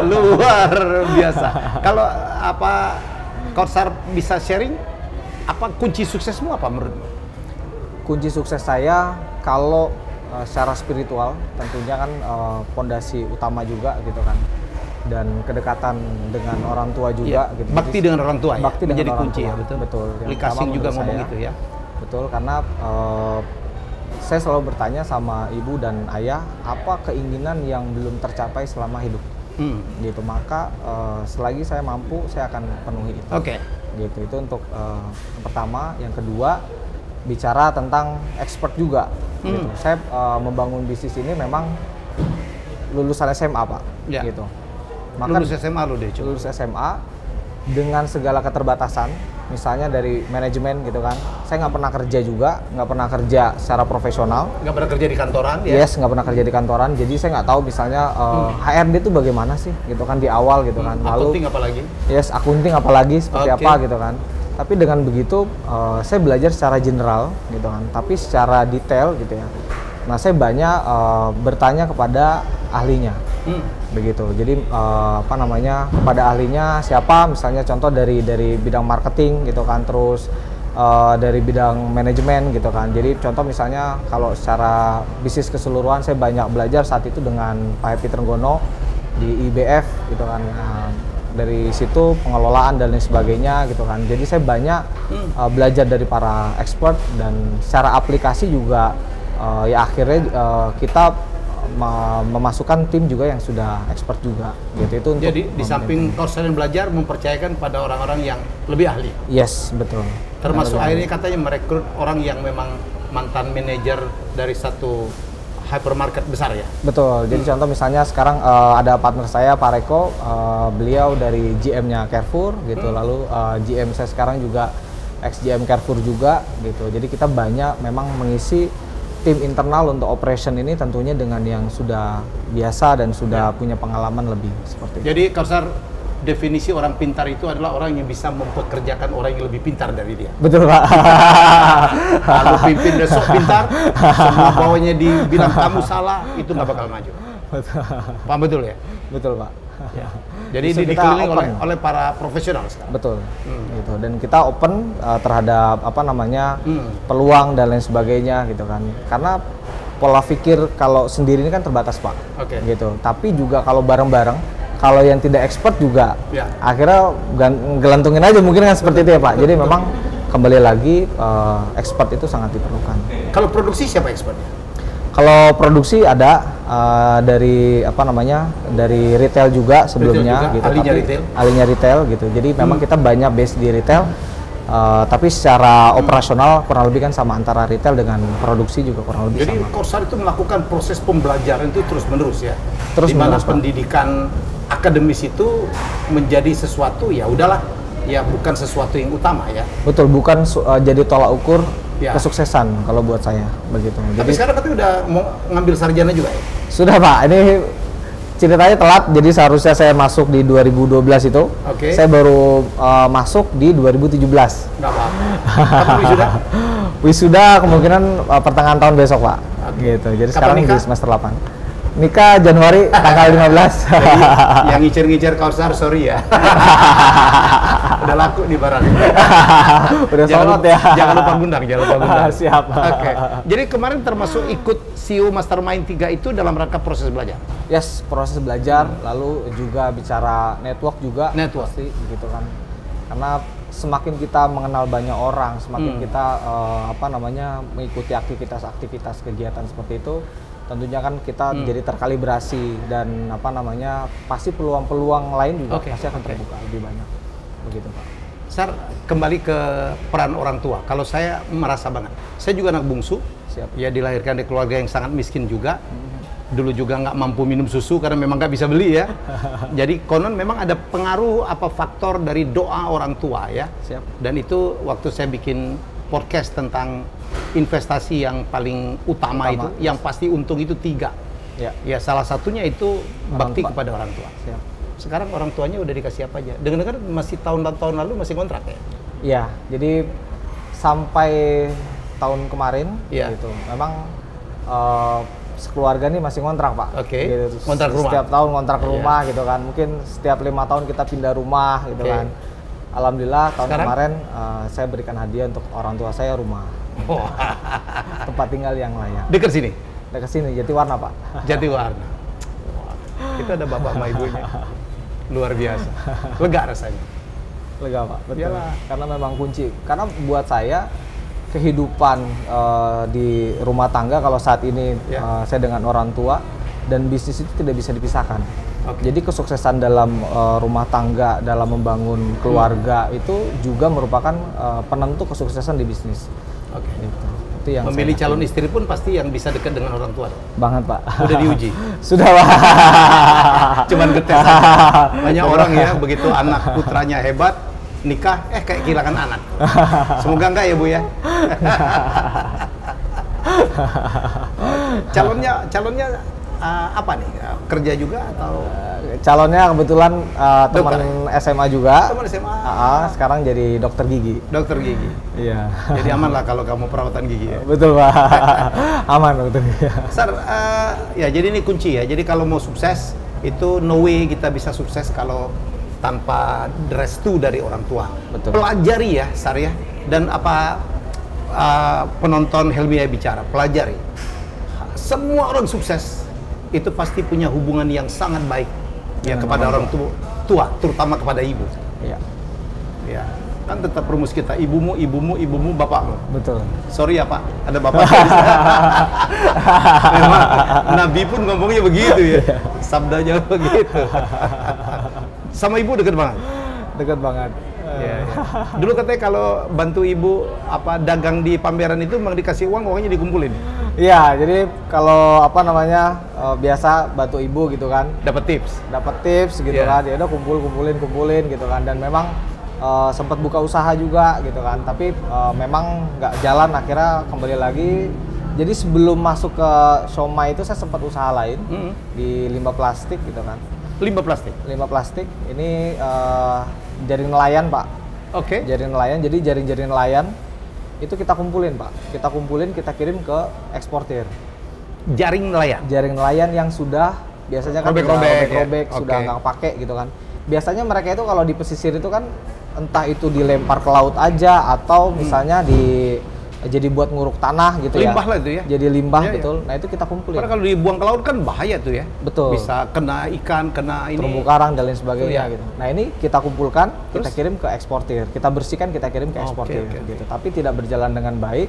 Speaker 1: Luar biasa. Kalau Kautsar bisa sharing, apa kunci suksesmu apa menurutmu?
Speaker 2: Kunci sukses saya kalau secara spiritual tentunya kan pondasi utama juga gitu kan, dan kedekatan dengan orang tua juga gitu.
Speaker 1: Bakti dengan orang tua ya?
Speaker 2: Bakti
Speaker 1: menjadi
Speaker 2: dengan
Speaker 1: kunci
Speaker 2: orang tua.
Speaker 1: ya, betul.
Speaker 2: Betul.
Speaker 1: Likasing juga ngomong gitu ya.
Speaker 2: Betul, karena saya selalu bertanya sama ibu dan ayah apa keinginan yang belum tercapai selama hidup. Gitu, maka selagi saya mampu saya akan penuhi itu. Gitu, itu untuk yang pertama. Yang kedua, bicara tentang expert juga. Gitu. Saya membangun bisnis ini memang lulusan SMA Pak. Gitu.
Speaker 1: Maka lulus SMA lo deh.
Speaker 2: Lulus SMA dengan segala keterbatasan, misalnya dari manajemen gitu kan. Saya nggak pernah kerja juga, nggak pernah kerja secara profesional.
Speaker 1: Nggak pernah kerja di kantoran ya?
Speaker 2: Yes, nggak pernah kerja di kantoran. Jadi saya nggak tahu misalnya HRD itu bagaimana sih gitu kan di awal gitu kan. Lalu
Speaker 1: akunting apalagi?
Speaker 2: Yes, akunting apalagi seperti apa gitu kan. Tapi dengan begitu saya belajar secara general gitu kan. Tapi secara detail gitu ya. Nah, saya banyak bertanya kepada ahlinya. Begitu. Jadi kepada ahlinya siapa, misalnya contoh dari bidang marketing gitu kan, terus dari bidang manajemen gitu kan. Jadi contoh misalnya kalau secara bisnis keseluruhan saya banyak belajar saat itu dengan Pak Happy Trenggono di IBF gitu kan. Dari situ pengelolaan dan lain sebagainya gitu kan. Jadi saya banyak belajar dari para expert, dan secara aplikasi juga ya akhirnya kita memasukkan tim juga yang sudah expert juga gitu. Itu untuk
Speaker 1: jadi di samping Corsair belajar mempercayakan pada orang-orang yang lebih ahli.
Speaker 2: Yes, betul.
Speaker 1: Termasuk akhirnya katanya merekrut orang yang memang mantan manajer dari satu hypermarket besar ya.
Speaker 2: Betul. Jadi contoh misalnya sekarang ada partner saya Pak Reko, beliau dari GM-nya Carrefour gitu. Lalu GM saya sekarang juga ex GM Carrefour juga gitu. Jadi kita banyak memang mengisi tim internal untuk operation ini tentunya dengan yang sudah biasa dan sudah punya pengalaman lebih seperti itu.
Speaker 1: Jadi Corsair definisi orang pintar itu adalah orang yang bisa mempekerjakan orang yang lebih pintar dari dia.
Speaker 2: Betul, Pak.
Speaker 1: Kalau pimpin besok pintar, semua bawahnya dibilang kamu salah, itu nggak bakal maju.
Speaker 2: Betul.
Speaker 1: Paham betul ya?
Speaker 2: Betul, Pak.
Speaker 1: Ya. Jadi
Speaker 2: Justru
Speaker 1: ini
Speaker 2: kita
Speaker 1: dikelilingi
Speaker 2: open.
Speaker 1: oleh para profesional sekarang.
Speaker 2: Betul. Gitu. Dan kita open terhadap peluang dan lain sebagainya gitu kan. Karena pola pikir kalau sendiri ini kan terbatas, Pak.
Speaker 1: Oke.
Speaker 2: Gitu. Tapi juga kalau bareng-bareng, kalau yang tidak expert juga,
Speaker 1: Ya.
Speaker 2: akhirnya gelantungin aja mungkin kan seperti itu ya, Pak. Jadi memang kembali lagi expert itu sangat diperlukan.
Speaker 1: Kalau produksi siapa expertnya?
Speaker 2: Kalau produksi ada dari dari retail juga sebelumnya,
Speaker 1: juga,
Speaker 2: gitu.
Speaker 1: ahlinya
Speaker 2: Tapi
Speaker 1: retail.
Speaker 2: ahlinya retail gitu. Jadi memang kita banyak base di retail, tapi secara operasional kurang lebih kan sama antara retail dengan produksi juga kurang lebih
Speaker 1: Jadi
Speaker 2: sama.
Speaker 1: Corsair itu melakukan proses pembelajaran itu terus menerus ya.
Speaker 2: Terus
Speaker 1: di mana
Speaker 2: menerus, Pak.
Speaker 1: pendidikan akademis itu menjadi sesuatu ya udahlah, ya bukan sesuatu yang utama ya.
Speaker 2: Betul, bukan jadi tolak ukur
Speaker 1: Ya.
Speaker 2: kesuksesan kalau buat saya begitu.
Speaker 1: Tapi
Speaker 2: Jadi
Speaker 1: sekarang katanya udah mau ngambil sarjana juga ya.
Speaker 2: sudah, Pak. Ini ceritanya telat, jadi seharusnya saya masuk di 2012 itu.
Speaker 1: Oke.
Speaker 2: Saya baru masuk di 2017.
Speaker 1: Nggak apa-apa. Kapan wisuda?
Speaker 2: Wisuda kemungkinan pertengahan tahun besok, Pak.
Speaker 1: Oke.
Speaker 2: Gitu. Jadi
Speaker 1: Kapan
Speaker 2: sekarang
Speaker 1: nikah?
Speaker 2: di semester 8. Nikah Januari tanggal 15.
Speaker 1: Jadi yang ngicer-ngicer Corsair sorry ya. Udah laku di barang.
Speaker 2: Udah solot ya.
Speaker 1: Jangan lupa gundang, jangan lupa gundang.
Speaker 2: Siap.
Speaker 1: Oke. Jadi kemarin termasuk ikut CEO Mastermind 3 itu dalam rangka proses belajar.
Speaker 2: Yes, proses belajar, lalu juga bicara network juga.
Speaker 1: Network.
Speaker 2: Pasti gitu kan. Karena semakin kita mengenal banyak orang, semakin kita mengikuti aktivitas kegiatan seperti itu, tentunya kan kita jadi terkalibrasi dan pasti peluang-peluang lain juga pasti akan terbuka lebih banyak. Begitu, Pak.
Speaker 1: Sar, kembali ke peran orang tua. Kalau saya merasa banget, saya juga anak bungsu.
Speaker 2: Siap.
Speaker 1: Ya dilahirkan di keluarga yang sangat miskin juga. Dulu juga nggak mampu minum susu karena memang nggak bisa beli ya. Jadi konon memang ada pengaruh faktor dari doa orang tua ya.
Speaker 2: Siap.
Speaker 1: Dan itu waktu saya bikin podcast tentang investasi yang paling utama itu, yang pasti untung itu 3. Ya salah satunya itu bakti kepada orang tua.
Speaker 2: Siap.
Speaker 1: Sekarang orang tuanya udah dikasih apa aja? Dengar-dengar masih tahun lalu masih kontrak ya?
Speaker 2: Iya, jadi sampai tahun kemarin gitu. Memang sekeluarga nih masih ngontrak, Pak.
Speaker 1: Oke.
Speaker 2: Gitu.
Speaker 1: Ngontrak rumah.
Speaker 2: Setiap tahun ngontrak rumah gitu kan. Mungkin setiap 5 tahun kita pindah rumah gitu kan. Alhamdulillah tahun
Speaker 1: Sekarang?
Speaker 2: kemarin saya berikan hadiah untuk orang tua saya rumah.
Speaker 1: Oh.
Speaker 2: Tempat tinggal yang layak.
Speaker 1: Dekat sini?
Speaker 2: Dekat sini, Jatiwarna, Pak.
Speaker 1: Jatiwarna. Kita ada bapak sama ibunya. Luar biasa. Lega rasanya.
Speaker 2: Lega, Pak. Betul.
Speaker 1: Iyalah.
Speaker 2: Karena memang kunci. Karena buat saya kehidupan di rumah tangga kalau saat ini saya dengan orang tua dan bisnis itu tidak bisa dipisahkan. Jadi kesuksesan dalam rumah tangga, dalam membangun keluarga itu juga merupakan penentu kesuksesan di bisnis. Itu yang
Speaker 1: memilih calon istri pun pasti yang bisa dekat dengan orang tua.
Speaker 2: Banget, Pak.
Speaker 1: Udah diuji?
Speaker 2: Sudah, Pak.
Speaker 1: Cuman ngetes aja. Banyak orang ya begitu anak putranya hebat, nikah kayak kehilangan anak. Semoga enggak ya, Bu ya. Calonnya apa nih? Kerja juga atau
Speaker 2: calonnya kebetulan teman SMA juga.
Speaker 1: Teman SMA.
Speaker 2: Sekarang jadi dokter gigi.
Speaker 1: Dokter gigi.
Speaker 2: Iya.
Speaker 1: Jadi aman lah kalau kamu perawatan gigi ya.
Speaker 2: Betul, Pak. Aman dokter gigi.
Speaker 1: Sar, ya jadi ini kunci ya. Jadi kalau mau sukses itu no way kita bisa sukses kalau tanpa restu dari orang tua.
Speaker 2: Betul.
Speaker 1: Pelajari ya, Sar ya. Dan penonton Helmi bicara, pelajari. Semua orang sukses itu pasti punya hubungan yang sangat baik ya kepada orang tua, terutama kepada ibu.
Speaker 2: Iya.
Speaker 1: Ya. Kan tetap rumus kita, ibumu, bapakmu.
Speaker 2: Betul.
Speaker 1: Sorry ya Pak, ada bapak. Memang Nabi pun ngomongnya begitu ya, sabdanya begitu. Sama ibu deket banget?
Speaker 2: Deket banget.
Speaker 1: Ya. Dulu katanya kalau bantu ibu dagang di pameran itu memang dikasih uangnya dikumpulin.
Speaker 2: Iya, jadi kalau biasa bantu ibu gitu kan.
Speaker 1: Dapat tips gitu
Speaker 2: kan. Ya udah kumpulin gitu kan. Dan memang sempat buka usaha juga gitu kan. Tapi memang nggak jalan, akhirnya kembali lagi. Jadi sebelum masuk ke Siomay itu saya sempat usaha lain di limbah plastik gitu kan. Limbah plastik. Ini jaring nelayan, Pak.
Speaker 1: Oke.
Speaker 2: Jaring nelayan. Jadi jaring-jaring nelayan itu kita kumpulin, Pak. Kita kirim ke eksportir.
Speaker 1: Jaring
Speaker 2: nelayan yang sudah biasanya kan robek-robek, sudah nggak pakai gitu kan. Biasanya mereka itu kalau di pesisir itu kan entah itu dilempar ke laut aja atau misalnya jadi buat nguruk tanah gitu
Speaker 1: limbah lah itu ya.
Speaker 2: Jadi limbah betul. Nah, itu kita kumpulin.
Speaker 1: Karena kalau dibuang ke laut kan bahaya tuh ya.
Speaker 2: Betul.
Speaker 1: Bisa kena ikan, kena
Speaker 2: terumbu karang dan lain sebagainya gitu. Nah, ini kita kumpulkan, kita kirim ke eksportir. Kita bersihkan, kita kirim ke eksportir gitu. Tapi tidak berjalan dengan baik.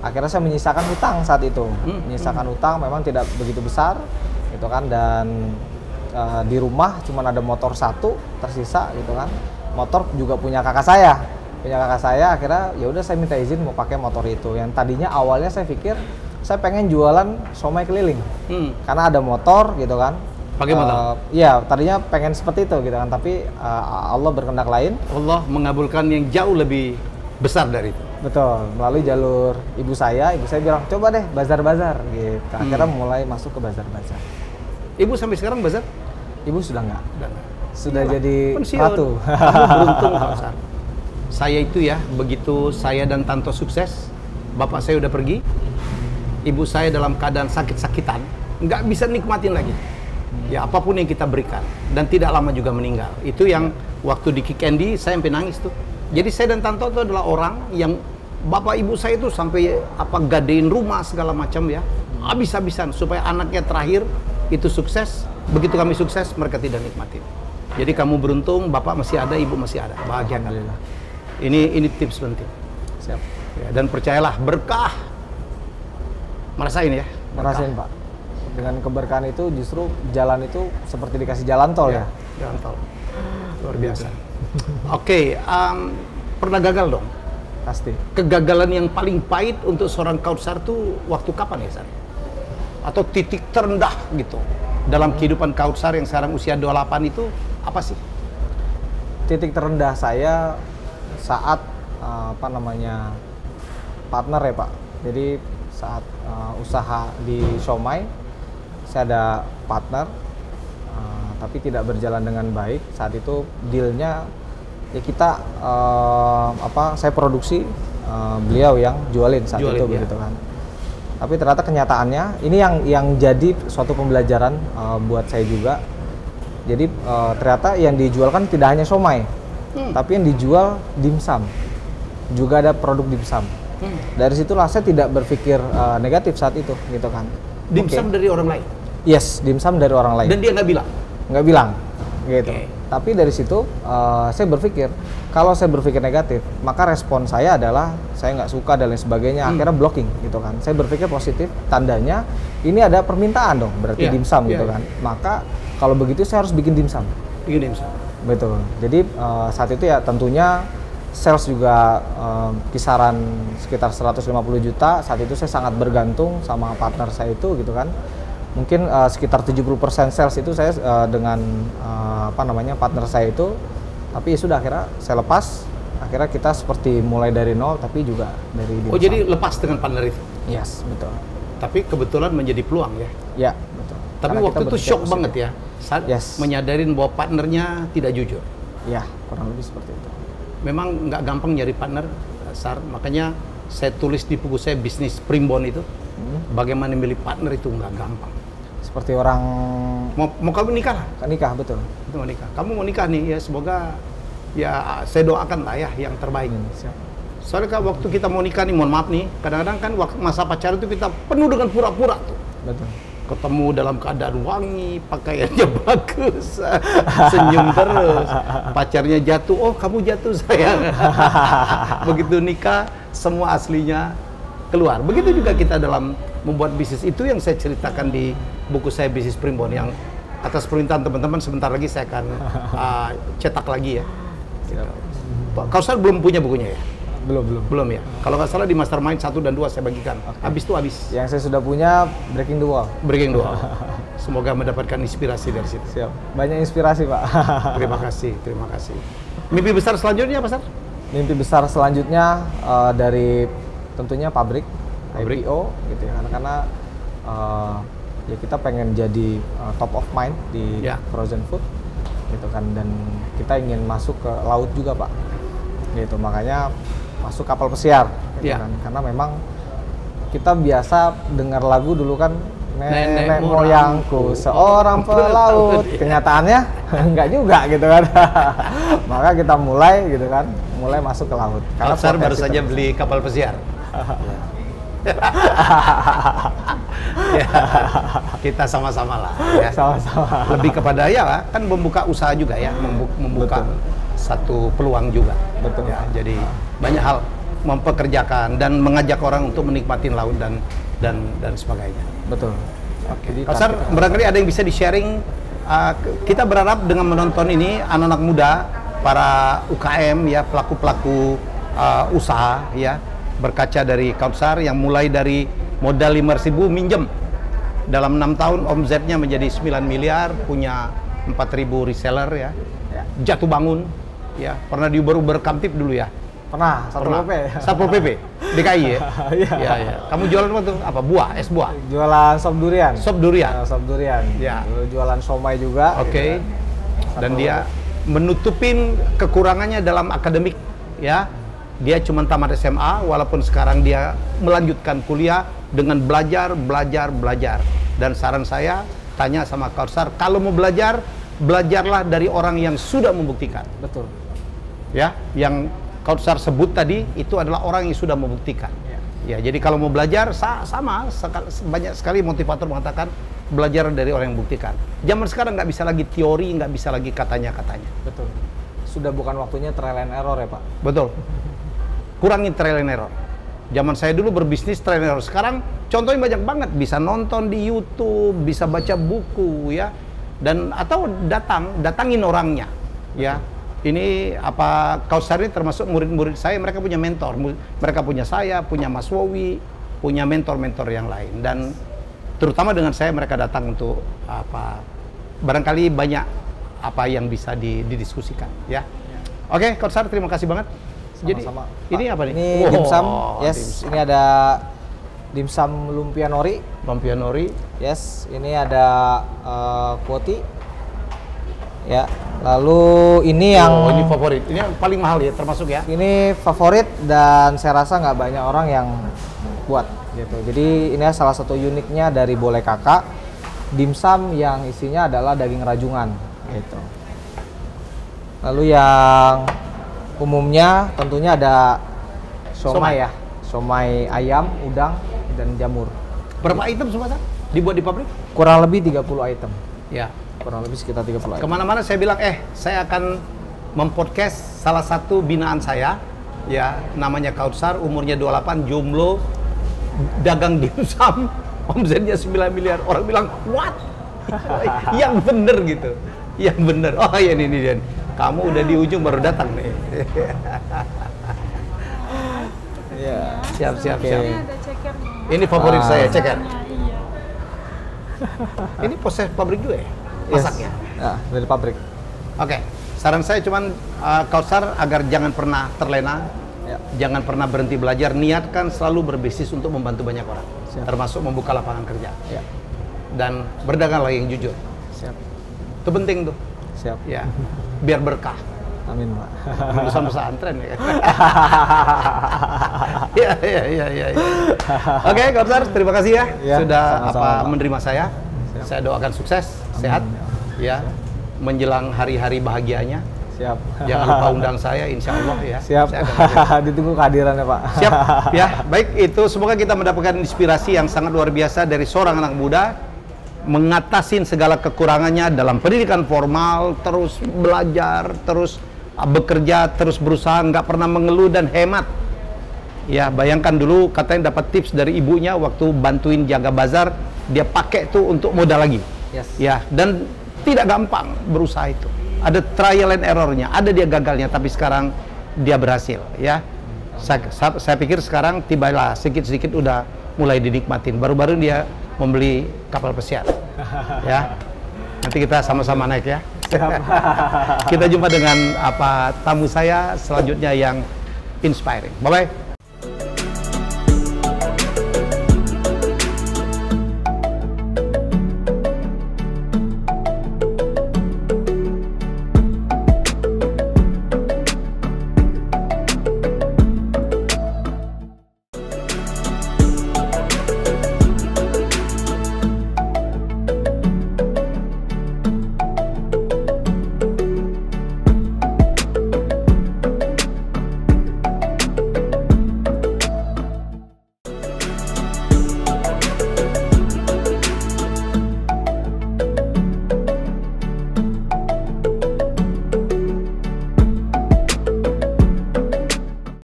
Speaker 2: Akhirnya saya menyisakan hutang saat itu. Menyisakan hutang memang tidak begitu besar gitu kan, dan di rumah cuma ada motor satu tersisa gitu kan. Motor juga punya kakak saya. Akhirnya ya udah saya minta izin mau pakai motor itu. Yang tadinya awalnya saya pikir saya pengen jualan siomay keliling. Karena ada motor gitu kan.
Speaker 1: Pakai motor?
Speaker 2: Iya, tadinya pengen seperti itu gitu kan, tapi Allah berkehendak lain.
Speaker 1: Allah mengabulkan yang jauh lebih besar dari itu.
Speaker 2: Betul, melalui jalur ibu saya bilang coba deh bazar-bazar gitu. Akhirnya mulai masuk ke bazar-bazar.
Speaker 1: Ibu sampai sekarang bazar?
Speaker 2: Ibu sudah enggak. Sudah jadi ratu.
Speaker 1: Kamu beruntung Pak Sar. Saya itu ya, begitu saya dan Tanto sukses, bapak saya udah pergi, ibu saya dalam keadaan sakit-sakitan, nggak bisa nikmatin lagi. Ya apapun yang kita berikan, dan tidak lama juga meninggal. Itu yang waktu di Kick Andy saya sampai nangis tuh. Jadi saya dan Tanto itu adalah orang yang bapak ibu saya itu sampai gadein rumah segala macam ya, habis-habisan supaya anaknya terakhir itu sukses. Begitu kami sukses, mereka tidak nikmatin. Jadi kamu beruntung, bapak masih ada, ibu masih ada, bahagia kan? Ini tips penting.
Speaker 2: Siap.
Speaker 1: Ya, dan percayalah berkah. Merasain ya?
Speaker 2: Merasain Pak. Dengan keberkahan itu justru jalan itu seperti dikasih jalan tol ya.
Speaker 1: Jalan tol. Luar biasa. Oke, pernah gagal dong?
Speaker 2: Pasti.
Speaker 1: Kegagalan yang paling pahit untuk seorang Kautsar tuh waktu kapan ya, Sar? Atau titik terendah gitu dalam kehidupan Kautsar yang sekarang usia 28 itu apa sih?
Speaker 2: Titik terendah saya saat partner ya Pak. Jadi saat usaha di Siomay saya ada partner, tapi tidak berjalan dengan baik. Saat itu dealnya ya kita saya produksi, beliau yang jualin saat itu begitu kan. Tapi ternyata kenyataannya ini yang jadi suatu pembelajaran buat saya juga. Jadi ternyata yang dijual kan tidak hanya siomay, tapi yang dijual dimsum, juga ada produk dimsum. Dari situlah saya tidak berpikir negatif saat itu, gitu kan.
Speaker 1: Dimsum dari orang lain?
Speaker 2: Yes, dimsum dari orang lain.
Speaker 1: Dan dia nggak bilang?
Speaker 2: Nggak bilang, gitu. Tapi dari situ saya berpikir, kalau saya berpikir negatif, maka respon saya adalah saya nggak suka dan lain sebagainya. Akhirnya blocking, gitu kan. Saya berpikir positif, tandanya ini ada permintaan dong, berarti dimsum, gitu kan. Maka kalau begitu saya harus bikin dimsum.
Speaker 1: Bikin dimsum.
Speaker 2: Betul. Jadi saat itu ya tentunya sales juga kisaran sekitar 150 juta. Saat itu saya sangat bergantung sama partner saya itu, gitu kan. Mungkin sekitar 70% sales itu saya dengan partner saya itu. Tapi ya sudah, akhirnya saya lepas. Akhirnya kita seperti mulai dari nol, tapi juga dari dimsum.
Speaker 1: Oh, jadi lepas dengan partner itu?
Speaker 2: Yes, betul.
Speaker 1: Tapi kebetulan menjadi peluang ya?
Speaker 2: Ya, betul.
Speaker 1: Tapi karena waktu itu shock banget ya? Saat menyadarin bahwa partnernya tidak jujur?
Speaker 2: Ya, kurang lebih seperti itu.
Speaker 1: Memang nggak gampang nyari partner, Sar. Makanya saya tulis di buku saya Bisnis Primbon itu, bagaimana milih partner itu nggak gampang.
Speaker 2: Seperti orang
Speaker 1: mau kamu nikah lah?
Speaker 2: Nikah, betul.
Speaker 1: Itu mau nikah. Kamu mau nikah nih ya, semoga ya saya doakan lah ya yang terbaik.
Speaker 2: Siap.
Speaker 1: Soalnya waktu kita mau nikah nih, mohon maaf nih, kadang-kadang kan masa pacaran itu kita penuh dengan pura-pura tuh.
Speaker 2: Betul.
Speaker 1: ketemu dalam keadaan wangi, pakaiannya bagus, senyum terus. Pacarnya jatuh, oh kamu jatuh sayang. Begitu nikah, semua aslinya keluar. Begitu juga kita dalam membuat bisnis. Itu yang saya ceritakan di buku saya Bisnis Primbon, yang atas permintaan teman-teman sebentar lagi saya akan cetak lagi ya. Pak Kausar belum punya bukunya ya? Belum ya. Kalau nggak salah di Mastermind 1 dan 2 saya bagikan. Habis itu habis.
Speaker 2: Yang saya sudah punya Breaking the Wall.
Speaker 1: Breaking the Wall. Semoga mendapatkan inspirasi dari situ.
Speaker 2: Siap. Banyak inspirasi, Pak.
Speaker 1: Terima kasih, terima kasih. Mimpi besar selanjutnya apa, Sar?
Speaker 2: Mimpi besar selanjutnya dari tentunya pabrik IPO gitu ya. Karena ya kita pengen jadi top of mind di frozen food gitu kan, dan kita ingin masuk ke laut juga, Pak. Gitu, makanya masuk kapal pesiar gitu kan. Karena memang kita biasa dengar lagu dulu kan, nenek moyangku seorang pelaut. Kenyataannya enggak juga gitu kan. Maka kita mulai gitu kan, mulai masuk ke laut.
Speaker 1: Karena Kausar baru saja beli kapal pesiar. Ya, kita sama-sama lah ya. Sama-sama. Lebih kepada ya kan membuka usaha juga ya, membuka satu peluang juga.
Speaker 2: Betul.
Speaker 1: Ya, jadi banyak hal mempekerjakan dan mengajak orang untuk menikmati laut dan sebagainya.
Speaker 2: Betul.
Speaker 1: Oke. Kausar, barangkali ada yang bisa di-sharing. Kita berharap dengan menonton ini anak-anak muda, para UKM ya, pelaku-pelaku usaha ya, berkaca dari Kausar yang mulai dari modal 5.000 minjem, dalam 6 tahun omzetnya menjadi 9 miliar, punya 4.000 reseller ya, jatuh bangun ya, pernah di Uber Kamtip dulu ya?
Speaker 2: Pernah,
Speaker 1: Satpol PP DKI ya? Iya. Ya. Kamu jualan apa tuh? Apa? Buah, es buah?
Speaker 2: Jualan sop durian.
Speaker 1: Sop durian?
Speaker 2: Sop durian. Ya. Jualan somai juga.
Speaker 1: Oke. Gitu. Dan dia menutupin kekurangannya dalam akademik ya. Dia cuma tamat SMA, walaupun sekarang dia melanjutkan kuliah dengan belajar. Dan saran saya, tanya sama Kausar, kalau mau belajar, belajarlah dari orang yang sudah membuktikan.
Speaker 2: Betul.
Speaker 1: Ya, yang Kausar sebut tadi, itu adalah orang yang sudah membuktikan. Ya, jadi kalau mau belajar, sama, banyak sekali motivator mengatakan, belajar dari orang yang membuktikan. Zaman sekarang nggak bisa lagi teori, nggak bisa lagi katanya-katanya.
Speaker 2: Betul. Sudah bukan waktunya trial and error ya, Pak?
Speaker 1: Betul. Kurangin trial and error. Zaman saya dulu berbisnis trial and error. Sekarang contohnya banyak banget, bisa nonton di YouTube, bisa baca buku ya, dan atau datangin orangnya ya. Ini apa, Kausar ini termasuk murid-murid saya, mereka punya mentor, mereka punya saya, punya Mas Wowi, punya mentor-mentor yang lain, dan terutama dengan saya mereka datang untuk apa, barangkali banyak apa yang bisa didiskusikan ya. Oke, Kausar, terima kasih banget.
Speaker 2: Sama-sama.
Speaker 1: Jadi ini apa nih?
Speaker 2: Ini dimsum. Yes, dimsum. Ini ada dimsum lumpia nori.
Speaker 1: Lumpia nori.
Speaker 2: Yes, ini ada kuoti. Ya. Lalu ini yang
Speaker 1: ini favorit. Ini yang paling mahal ya, termasuk ya.
Speaker 2: Ini favorit dan saya rasa nggak banyak orang yang buat gitu. Jadi ini salah satu uniknya dari Boleh Kakak, dimsum yang isinya adalah daging rajungan gitu. Lalu yang umumnya tentunya ada somai ya, somai ayam, udang, dan jamur.
Speaker 1: Berapa item semua dibuat di pabrik?
Speaker 2: Kurang lebih 30 item.
Speaker 1: Ya.
Speaker 2: Kurang lebih sekitar 30 item.
Speaker 1: Kemana-mana saya bilang, saya akan mempodcast salah satu binaan saya, ya, namanya Kausar, umurnya 28, jomblo, dagang dimsum, omsetnya 9 miliar. Orang bilang, what? Yang bener gitu, yang bener. Oh ya ini dia. Kamu udah di ujung baru datang nih.
Speaker 2: Iya.
Speaker 1: Siap.
Speaker 3: Ada ceker.
Speaker 1: Ini favorit saya, ceker.
Speaker 3: Iya.
Speaker 1: Ini proses pabrik juga ya? Masaknya?
Speaker 2: Nah, dari pabrik.
Speaker 1: Oke. Saran saya cuman Kausar agar jangan pernah terlena, jangan pernah berhenti belajar, niatkan selalu berbisnis untuk membantu banyak orang, termasuk membuka lapangan kerja. Dan berdaganglah yang jujur.
Speaker 2: Siap.
Speaker 1: Itu penting tuh.
Speaker 2: Siap.
Speaker 1: Ya. Biar berkah.
Speaker 2: Amin, Pak.
Speaker 1: Lulusan pesantren ya. Iya. Oke, Kausar, terima kasih ya, sudah
Speaker 2: sama-sama,
Speaker 1: menerima saya.
Speaker 2: Siap.
Speaker 1: Saya doakan sukses, sehat, ya, menjelang hari-hari bahagianya.
Speaker 2: Siap.
Speaker 1: Jangan lupa undang saya, insya Allah ya.
Speaker 2: Siap. Ditunggu kehadirannya, Pak.
Speaker 1: Siap. Ya, baik, itu semoga kita mendapatkan inspirasi yang sangat luar biasa dari seorang anak muda mengatasin segala kekurangannya dalam pendidikan formal, terus belajar, terus bekerja, terus berusaha, nggak pernah mengeluh dan hemat. Ya, bayangkan dulu katanya dapat tips dari ibunya waktu bantuin jaga bazar, dia pakai tuh untuk modal lagi.
Speaker 2: Yes.
Speaker 1: Ya, dan tidak gampang berusaha itu. Ada trial and errornya, ada dia gagalnya, tapi sekarang dia berhasil. Ya, saya pikir sekarang tibalah sedikit-sedikit udah mulai dinikmatin. Baru-baru dia membeli kapal pesiar. Ya, nanti kita sama-sama naik ya. Kita jumpa dengan tamu saya selanjutnya yang inspiring. Bye bye.